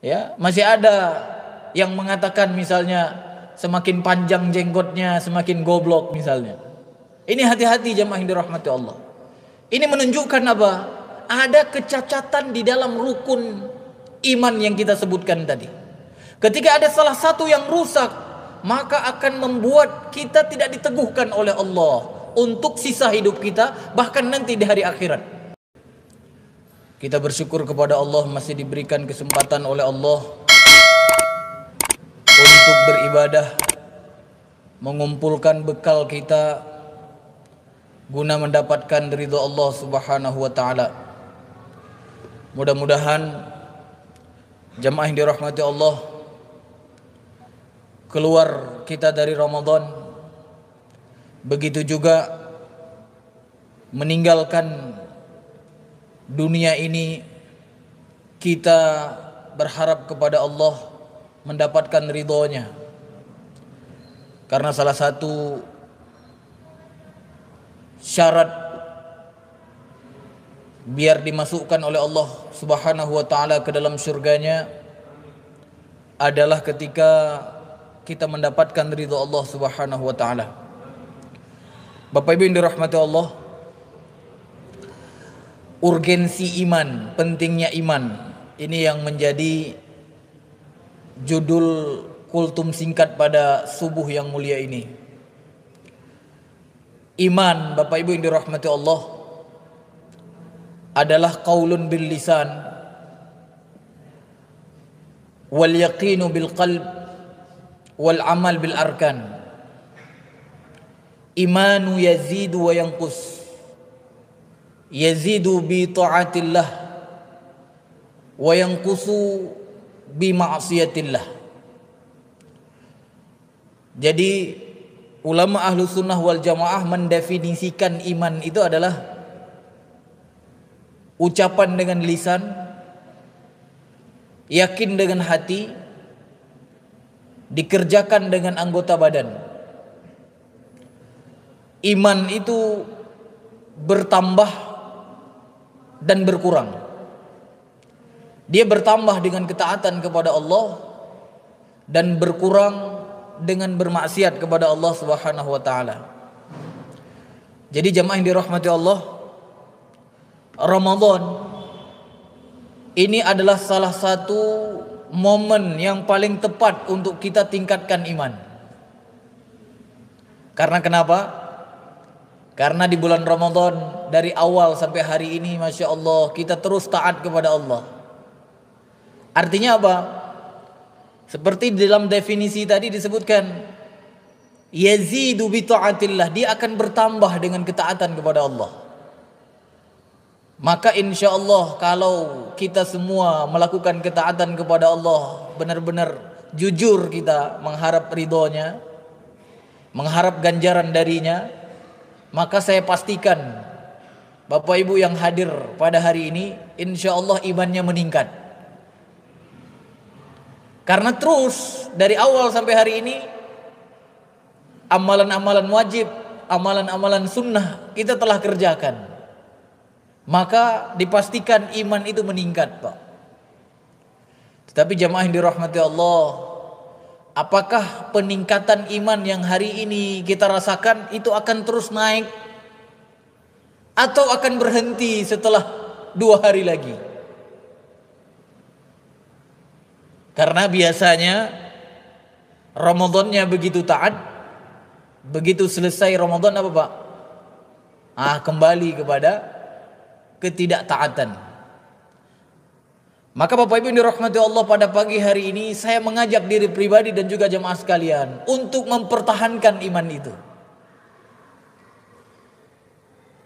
Ya, masih ada yang mengatakan misalnya semakin panjang jenggotnya semakin goblok misalnya. Ini hati-hati jemaah yang dirahmati Allah. Ini menunjukkan apa? Ada kecacatan di dalam rukun iman yang kita sebutkan tadi. Ketika ada salah satu yang rusak, maka akan membuat kita tidak diteguhkan oleh Allah untuk sisa hidup kita, bahkan nanti di hari akhirat. Kita bersyukur kepada Allah masih diberikan kesempatan oleh Allah untuk beribadah, mengumpulkan bekal kita guna mendapatkan ridha Allah Subhanahu wa taala. Mudah-mudahan jemaah yang dirahmati Allah, keluar kita dari Ramadan, begitu juga meninggalkan dunia ini, kita berharap kepada Allah mendapatkan ridhonya. Karena salah satu syarat biar dimasukkan oleh Allah Subhanahu wa taala ke dalam surganya adalah ketika kita mendapatkan ridha Allah Subhanahu wa taala. Bapak Ibu yang dirahmati Allah, urgensi iman, pentingnya iman, ini yang menjadi judul kultum singkat pada subuh yang mulia ini. Iman, Bapak Ibu yang dirahmati Allah, adalah qaulun bil lisan wal yaqinu bil qalb wal amal bil arkan. Imanu yazidu wa yanqus, yazidu bi ta'atillah wa yanqusu bi ma'siyatillah. Jadi ulama ahlu sunnah wal jamaah mendefinisikan iman itu adalah ucapan dengan lisan, yakin dengan hati, dikerjakan dengan anggota badan. Iman itu bertambah dan berkurang. Dia bertambah dengan ketaatan kepada Allah dan berkurang dengan bermaksiat kepada Allah Subhanahu wa taala. Jadi jemaah yang dirahmati Allah, Ramadan ini adalah salah satu momen yang paling tepat untuk kita tingkatkan iman. Karena kenapa? Karena di bulan Ramadan dari awal sampai hari ini, Masya Allah, kita terus taat kepada Allah. Artinya apa? Seperti dalam definisi tadi disebutkan, yazidu bi ta'atillah, dia akan bertambah dengan ketaatan kepada Allah. Maka insya Allah kalau kita semua melakukan ketaatan kepada Allah, benar-benar jujur kita mengharap ridhonya, mengharap ganjaran darinya, maka saya pastikan Bapak Ibu yang hadir pada hari ini insya Allah imannya meningkat. Karena terus dari awal sampai hari ini amalan-amalan wajib, amalan-amalan sunnah kita telah kerjakan. Maka dipastikan iman itu meningkat, Pak. Tetapi jamaah yang dirahmati Allah, apakah peningkatan iman yang hari ini kita rasakan itu akan terus naik atau akan berhenti setelah 2 hari lagi? Karena biasanya Ramadannya begitu taat, begitu selesai Ramadan apa, Pak? Kembali kepada ketidaktaatan. Maka Bapak Ibu yang dirahmati Allah, pada pagi hari ini saya mengajak diri pribadi dan juga jemaah sekalian untuk mempertahankan iman itu.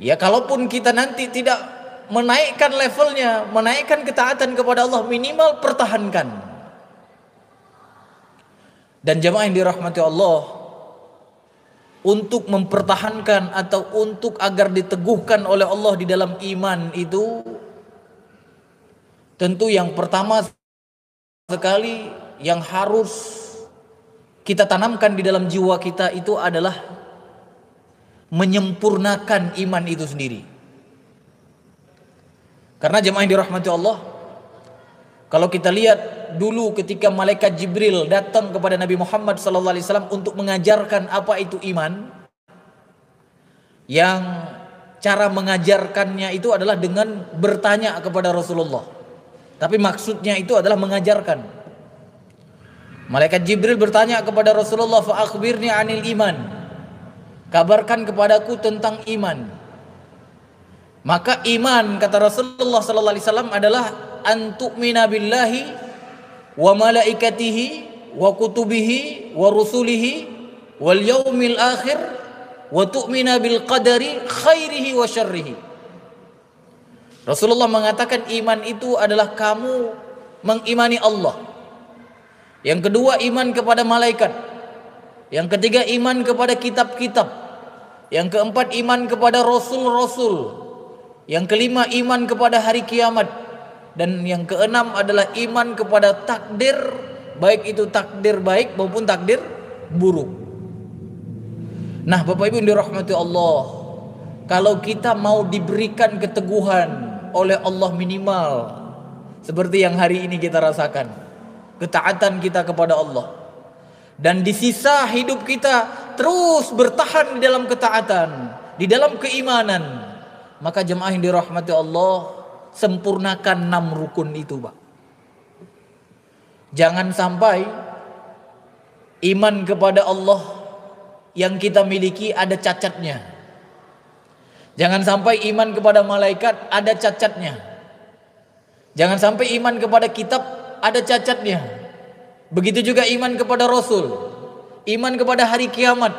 Ya, kalaupun kita nanti tidak menaikkan levelnya, menaikkan ketaatan kepada Allah, minimal pertahankan. Dan jemaah yang dirahmati Allah, untuk mempertahankan atau untuk agar diteguhkan oleh Allah di dalam iman itu, tentu yang pertama sekali yang harus kita tanamkan di dalam jiwa kita itu adalah menyempurnakan iman itu sendiri. Karena jemaah yang dirahmati Allah, Kalau kita lihat dulu ketika malaikat Jibril datang kepada Nabi Muhammad SAW untuk mengajarkan apa itu iman, yang cara mengajarkannya itu adalah dengan bertanya kepada Rasulullah. Tapi maksudnya itu adalah mengajarkan. Malaikat Jibril bertanya kepada Rasulullah, fa akhbirni 'anil iman. Kabarkan kepadaku tentang iman. Maka iman, kata Rasulullah SAW, adalah antu'mina billahi wa malaikatihi wa kutubihi wa rusulihi wal yaumil akhir wa tu'mina bil qadari khairihi wa syarrihi. Rasulullah mengatakan iman itu adalah kamu mengimani Allah. Yang kedua, iman kepada malaikat. Yang ketiga, iman kepada kitab-kitab. Yang keempat, iman kepada rasul-rasul. Yang kelima, iman kepada hari kiamat. Dan yang keenam adalah iman kepada takdir, baik itu takdir baik maupun takdir buruk. Nah, Bapak Ibu yang dirahmati Allah, kalau kita mau diberikan keteguhan oleh Allah minimal seperti yang hari ini kita rasakan, ketaatan kita kepada Allah, dan di sisa hidup kita terus bertahan di dalam ketaatan, di dalam keimanan, maka jemaah yang dirahmati Allah, sempurnakan 6 rukun itu, Pak. Jangan sampai iman kepada Allah yang kita miliki ada cacatnya. Jangan sampai iman kepada malaikat ada cacatnya. Jangan sampai iman kepada kitab ada cacatnya. Begitu juga iman kepada Rasul, iman kepada hari kiamat,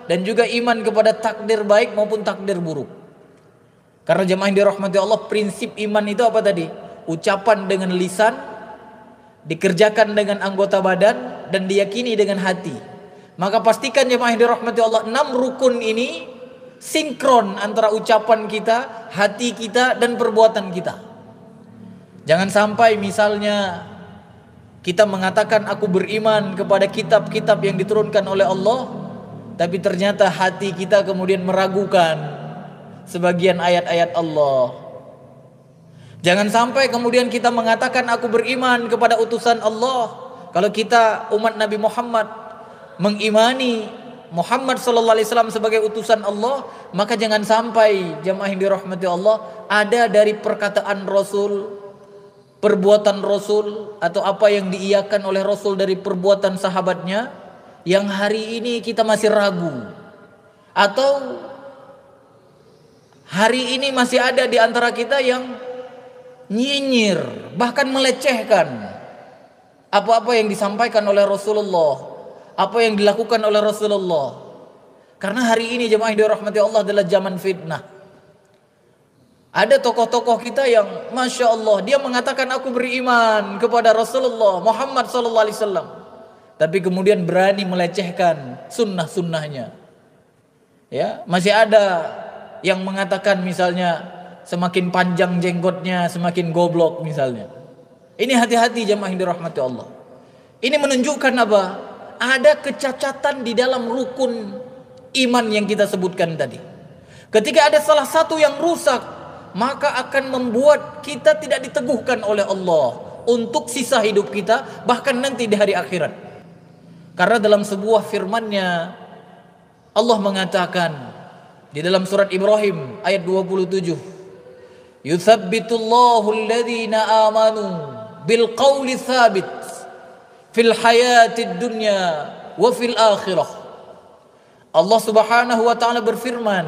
dan juga iman kepada takdir baik maupun takdir buruk. Karena jemaah yang dirahmati Allah, prinsip iman itu apa tadi? Ucapan dengan lisan, dikerjakan dengan anggota badan, dan diyakini dengan hati. Maka pastikan jemaah yang dirahmati Allah, 6 rukun ini sinkron antara ucapan kita, hati kita, dan perbuatan kita. Jangan sampai misalnya kita mengatakan aku beriman kepada kitab-kitab yang diturunkan oleh Allah, tapi ternyata hati kita kemudian meragukan sebagian ayat-ayat Allah. Jangan sampai kemudian kita mengatakan aku beriman kepada utusan Allah, kalau kita umat Nabi Muhammad mengimani Muhammad SAW sebagai utusan Allah, maka jangan sampai jemaah yang dirahmati Allah, ada dari perkataan Rasul, perbuatan Rasul, atau apa yang diiyakan oleh Rasul dari perbuatan sahabatnya, yang hari ini kita masih ragu, atau hari ini masih ada di antara kita yang nyinyir, bahkan melecehkan apa-apa yang disampaikan oleh Rasulullah, apa yang dilakukan oleh Rasulullah. Karena hari ini jemaah yang dirahmati Allah adalah zaman fitnah. Ada tokoh-tokoh kita yang Masya Allah, dia mengatakan aku beriman kepada Rasulullah Muhammad SAW, tapi kemudian berani melecehkan sunnah-sunnahnya. Ya, masih ada yang mengatakan misalnya semakin panjang jenggotnya semakin goblok misalnya. Ini hati-hati jemaah yang dirahmati Allah. Ini menunjukkan apa? Ada kecacatan di dalam rukun iman yang kita sebutkan tadi. Ketika ada salah satu yang rusak, maka akan membuat kita tidak diteguhkan oleh Allah untuk sisa hidup kita, bahkan nanti di hari akhirat. Karena dalam sebuah firman-Nya Allah mengatakan di dalam surat Ibrahim ayat 27, yuthabbitullahu alladhina amanu bil qawli thabit fil hayatid dunya wa fil akhirah. Allah Subhanahu wa taala berfirman,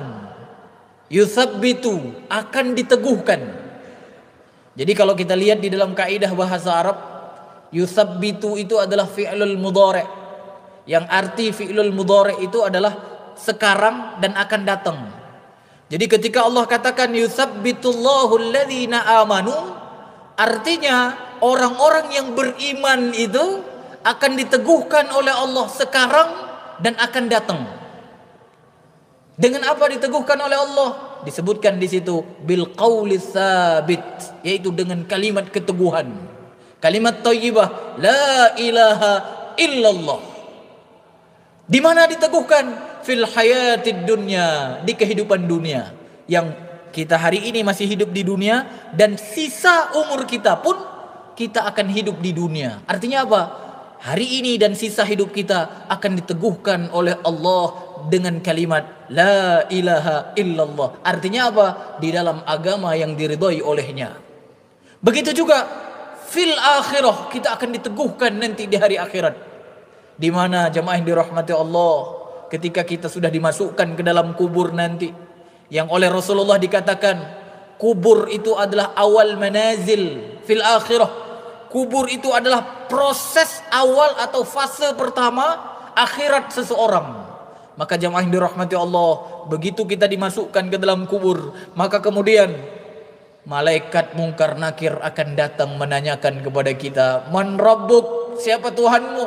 yuthabbitu, akan diteguhkan. Jadi kalau kita lihat di dalam kaidah bahasa Arab, yuthabbitu itu adalah fi'lul mudhari', yang arti fi'lul mudhari' itu adalah sekarang dan akan datang. Jadi ketika Allah katakan yutsabbitullahu alladhina amanu, artinya orang-orang yang beriman itu akan diteguhkan oleh Allah sekarang dan akan datang. Dengan apa diteguhkan oleh Allah? Disebutkan di situ bil qauli tsabit, yaitu dengan kalimat keteguhan. Kalimat thayyibah, la ilaha illallah. Di mana diteguhkan? Fil hayatid dunya, di kehidupan dunia. Yang kita hari ini masih hidup di dunia, dan sisa umur kita pun kita akan hidup di dunia. Artinya apa? Hari ini dan sisa hidup kita akan diteguhkan oleh Allah dengan kalimat La ilaha illallah. Artinya apa? Di dalam agama yang diridhoi olehnya. Begitu juga fil akhirah, kita akan diteguhkan nanti di hari akhirat. Di mana jamaah yang dirahmati Allah, ketika kita sudah dimasukkan ke dalam kubur nanti, yang oleh Rasulullah dikatakan kubur itu adalah awal manazil fil akhirah. Kubur itu adalah proses awal atau fase pertama akhirat seseorang. Maka jamaah yang dirahmati Allah, begitu kita dimasukkan ke dalam kubur, maka kemudian malaikat mungkar nakir akan datang menanyakan kepada kita, Man rabbuk, siapa Tuhanmu?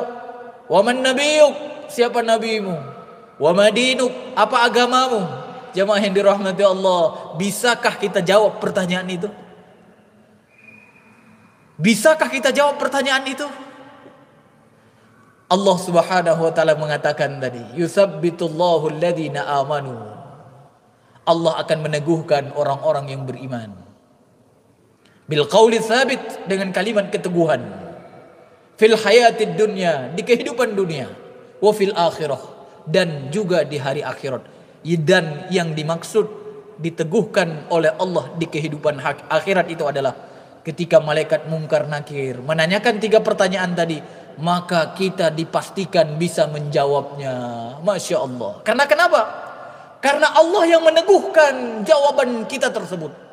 Wa man nabiyuk, siapa nabimu? Wa madinuk, apa agamamu? Jamaah yang dirahmati Allah, bisakah kita jawab pertanyaan itu? Bisakah kita jawab pertanyaan itu? Allah Subhanahu wa taala mengatakan tadi, yusabbitullahu alladhina amanu. Allah akan meneguhkan orang-orang yang beriman. Bil qauli tsabit, dengan kalimat keteguhan. Fil hayatid dunya, di kehidupan dunia. Wa fil akhirah, dan juga di hari akhirat. Dan yang dimaksud diteguhkan oleh Allah di kehidupan akhirat itu adalah ketika malaikat mungkar nakir menanyakan 3 pertanyaan tadi, maka kita dipastikan bisa menjawabnya. Masya Allah. Karena kenapa? Karena Allah yang meneguhkan jawaban kita tersebut.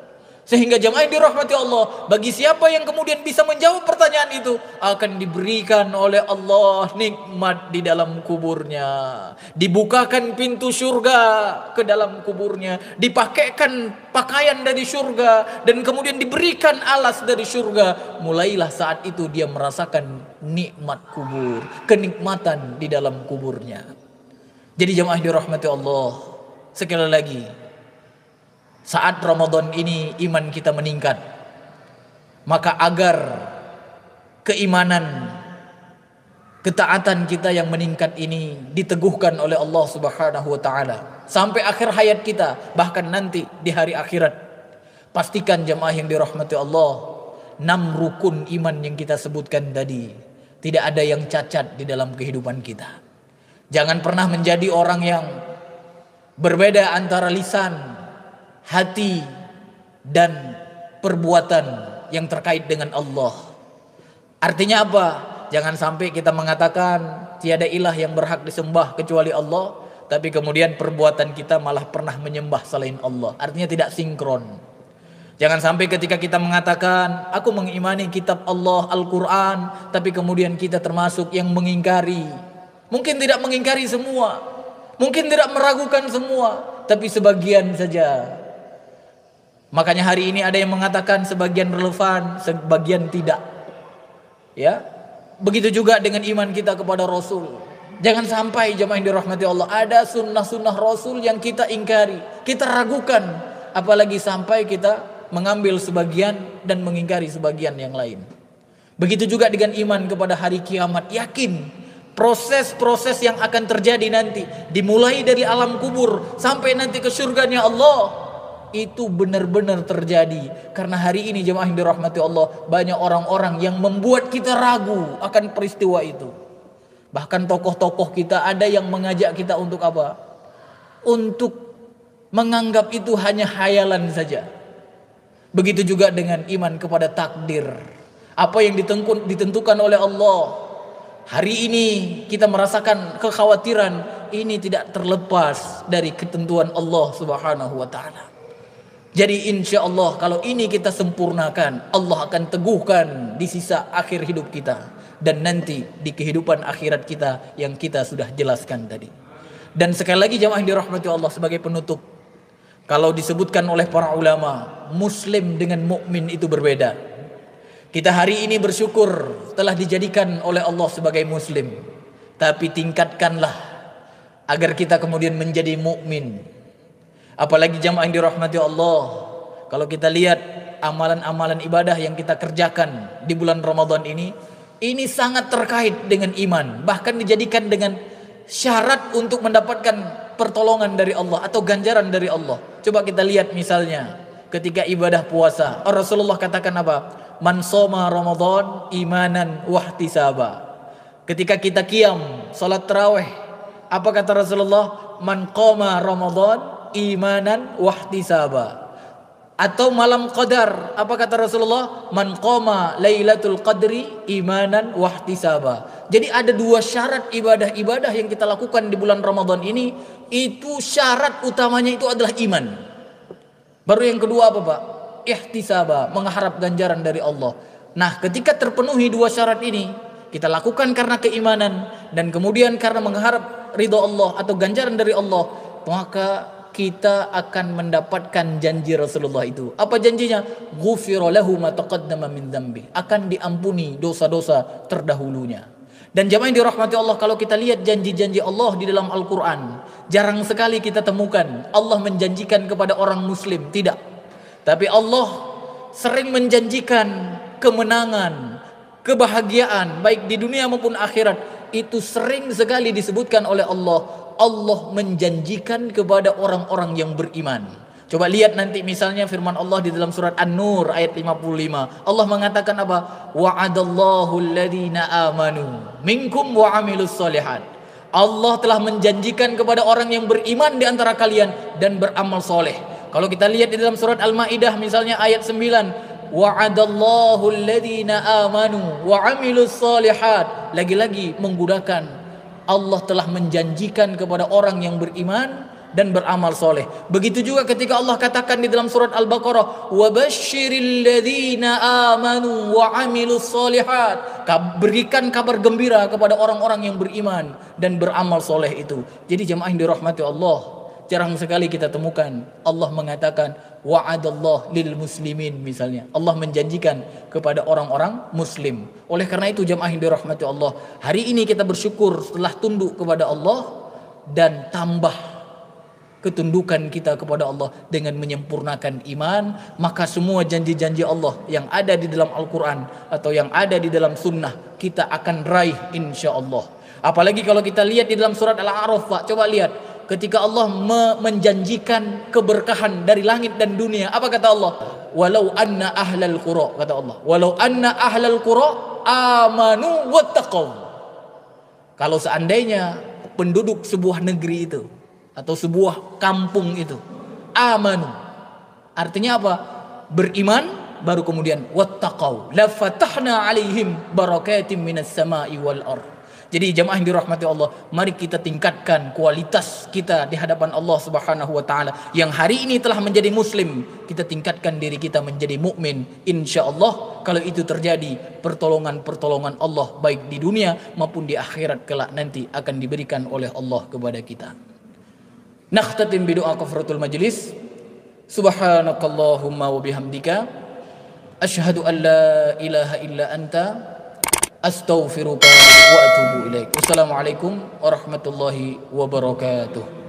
Sehingga jamaah yang dirahmati Allah, bagi siapa yang kemudian bisa menjawab pertanyaan itu, akan diberikan oleh Allah nikmat di dalam kuburnya. Dibukakan pintu surga ke dalam kuburnya, dipakaikan pakaian dari surga, dan kemudian diberikan alas dari surga. Mulailah saat itu dia merasakan nikmat kubur, kenikmatan di dalam kuburnya. Jadi jamaah yang dirahmati Allah, sekali lagi, saat Ramadan ini iman kita meningkat, maka agar keimanan, ketaatan kita yang meningkat ini diteguhkan oleh Allah Subhanahu wa taala sampai akhir hayat kita, bahkan nanti di hari akhirat, pastikan jamaah yang dirahmati Allah, 6 rukun iman yang kita sebutkan tadi tidak ada yang cacat di dalam kehidupan kita. Jangan pernah menjadi orang yang berbeda antara lisan, hati, dan perbuatan yang terkait dengan Allah. Artinya apa? Jangan sampai kita mengatakan tiada ilah yang berhak disembah kecuali Allah, tapi kemudian perbuatan kita malah pernah menyembah selain Allah. Artinya tidak sinkron. Jangan sampai ketika kita mengatakan aku mengimani kitab Allah Al-Quran, tapi kemudian kita termasuk yang mengingkari. Mungkin tidak mengingkari semua, mungkin tidak meragukan semua, tapi sebagian saja. Makanya hari ini ada yang mengatakan sebagian relevan, sebagian tidak. Ya, begitu juga dengan iman kita kepada Rasul. Jangan sampai jemaah yang dirahmati Allah, ada sunnah-sunnah Rasul yang kita ingkari, kita ragukan, apalagi sampai kita mengambil sebagian dan mengingkari sebagian yang lain. Begitu juga dengan iman kepada hari kiamat, yakin proses-proses yang akan terjadi nanti, dimulai dari alam kubur sampai nanti ke surganya Allah, itu benar-benar terjadi. Karena hari ini jemaah yang dirahmati Allah, banyak orang-orang yang membuat kita ragu akan peristiwa itu. Bahkan tokoh-tokoh kita ada yang mengajak kita untuk apa? Untuk menganggap itu hanya khayalan saja. Begitu juga dengan iman kepada takdir. Apa yang ditentukan oleh Allah. Hari ini kita merasakan kekhawatiran, ini tidak terlepas dari ketentuan Allah Subhanahu wa taala. Jadi insya Allah kalau ini kita sempurnakan, Allah akan teguhkan di sisa akhir hidup kita, dan nanti di kehidupan akhirat kita yang kita sudah jelaskan tadi. Dan sekali lagi jamaah yang dirahmati Allah, sebagai penutup, kalau disebutkan oleh para ulama, muslim dengan mukmin itu berbeda. Kita hari ini bersyukur telah dijadikan oleh Allah sebagai muslim, tapi tingkatkanlah agar kita kemudian menjadi mukmin. Apalagi jamaah yang dirahmati Allah, kalau kita lihat amalan-amalan ibadah yang kita kerjakan di bulan Ramadan ini sangat terkait dengan iman. Bahkan dijadikan dengan syarat untuk mendapatkan pertolongan dari Allah atau ganjaran dari Allah. Coba kita lihat misalnya ketika ibadah puasa, Rasulullah katakan apa? Man shoma Ramadan imanan wahtisaba. Ketika kita qiyam salat tarawih, apa kata Rasulullah? Man qama Ramadan imanan wahtisaba. Atau malam qadar, apa kata Rasulullah? Man qama lailatul qadri imanan wahtisaba. Jadi ada dua syarat ibadah-ibadah yang kita lakukan di bulan Ramadan ini, itu syarat utamanya itu adalah iman. Baru yang kedua apa Pak? Ihtisaba, mengharap ganjaran dari Allah. Nah, ketika terpenuhi dua syarat ini, kita lakukan karena keimanan dan kemudian karena mengharap ridha Allah atau ganjaran dari Allah, maka kita akan mendapatkan janji Rasulullah itu. Apa janjinya? Ghufira lahu ma taqaddama min dzambi. Akan diampuni dosa-dosa terdahulunya. Dan jamaah yang dirahmati Allah, kalau kita lihat janji-janji Allah di dalam Al-Qur'an, jarang sekali kita temukan Allah menjanjikan kepada orang muslim, tidak. Tapi Allah sering menjanjikan kemenangan, kebahagiaan baik di dunia maupun akhirat. Itu sering sekali disebutkan oleh Allah. Allah menjanjikan kepada orang-orang yang beriman. Coba lihat nanti misalnya firman Allah di dalam surat An-Nur ayat 55. Allah mengatakan apa? Wa'adallahu alladhina amanu minkum wa amilus solihat. Allah telah menjanjikan kepada orang yang beriman di antara kalian dan beramal soleh. Kalau kita lihat di dalam surat Al-Maidah misalnya ayat 9. Wa'adallahu alladhina amanu wa amilus solihat. Lagi-lagi menggunakan Allah telah menjanjikan kepada orang yang beriman dan beramal soleh. Begitu juga ketika Allah katakan di dalam surat Al-Baqarah, wabashshiril ladzina amanu wa amilus solihat. Berikan kabar gembira kepada orang-orang yang beriman dan beramal soleh itu. Jadi jemaah yang dirahmati Allah, jarang sekali kita temukan Allah mengatakan wa'adallah lil muslimin misalnya. Allah menjanjikan kepada orang-orang muslim. Oleh karena itu jemaah yang dirahmati Allah, hari ini kita bersyukur setelah tunduk kepada Allah dan tambah ketundukan kita kepada Allah dengan menyempurnakan iman, maka semua janji-janji Allah yang ada di dalam Al-Quran atau yang ada di dalam sunnah kita akan raih insya-Allah. Apalagi kalau kita lihat di dalam surat Al-A'raf Pak, coba lihat ketika Allah menjanjikan keberkahan dari langit dan dunia, apa kata Allah? Walau anna ahlal qura, kata Allah. Walau anna ahlal qura amanu wattaqau. Kalau seandainya penduduk sebuah negeri itu atau sebuah kampung itu amanu, artinya apa? Beriman, baru kemudian wattaqau, la fatahna alaihim barakatim minas sama'i wal ardh. Jadi jamaah yang dirahmati Allah, mari kita tingkatkan kualitas kita di hadapan Allah Subhanahu wa taala. Yang hari ini telah menjadi muslim, kita tingkatkan diri kita menjadi mukmin. Insyaallah kalau itu terjadi, pertolongan-pertolongan Allah baik di dunia maupun di akhirat kelak nanti akan diberikan oleh Allah kepada kita. Nakhtatim bi doa kafaratul majlis. Subhanakallahumma wa bihamdika asyhadu an la ilaha illa anta astaghfiruka wa atubu ilaik. Wassalamualaikum warahmatullahi wabarakatuh.